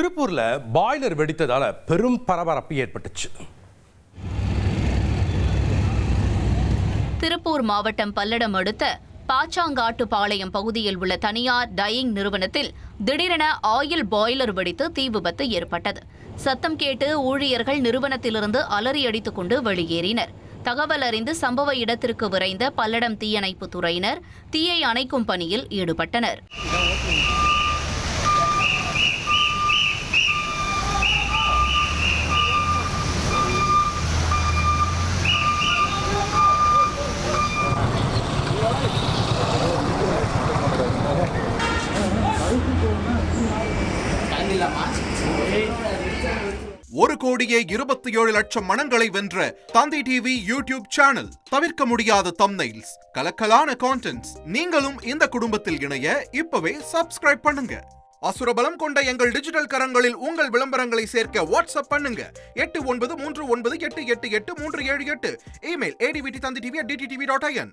திருப்பூர்ல பாய்லர் வெடித்ததால பெரும் பரபரப்பு ஏற்பட்டுச்சு. திருப்பூர் மாவட்டம் பல்லடம் அடுத்த பாச்சாங்காட்டுப்பாளையம் பகுதியில் உள்ள தனியார் டையிங் நிறுவனத்தில் திடீரென ஆயில் பாய்லர் வெடித்து தீ விபத்து ஏற்பட்டது. சத்தம் கேட்டு ஊழியர்கள் நிறுவனத்திலிருந்து அலறி அடித்துக் கொண்டு வெளியேறினர். தகவல் அறிந்து சம்பவ இடத்திற்கு விரைந்த பல்லடம் தீயணைப்பு துறையினர் தீயை அணைக்கும் பணியில் ஈடுபட்டனர். ஒரு கோடியே 27 லட்சம் மனங்களை வென்ற தந்தி டிவி யூடியூப் சேனல். தவிர்க்க முடியாத தம்ப்நெயில்ஸ், கலக்கலான கான்டென்ட்ஸ். நீங்களும் இந்த குடும்பத்தில் இணைய இப்பவே சப்ஸ்கிரைப் பண்ணுங்க. அசுரபலம் கொண்ட எங்கள் டிஜிட்டல் கரங்களில் உங்கள் விளம்பரங்களை சேர்க்க வாட்ஸ்அப் பண்ணுங்க. 8939888838. Email advtthanditv@dttv.in.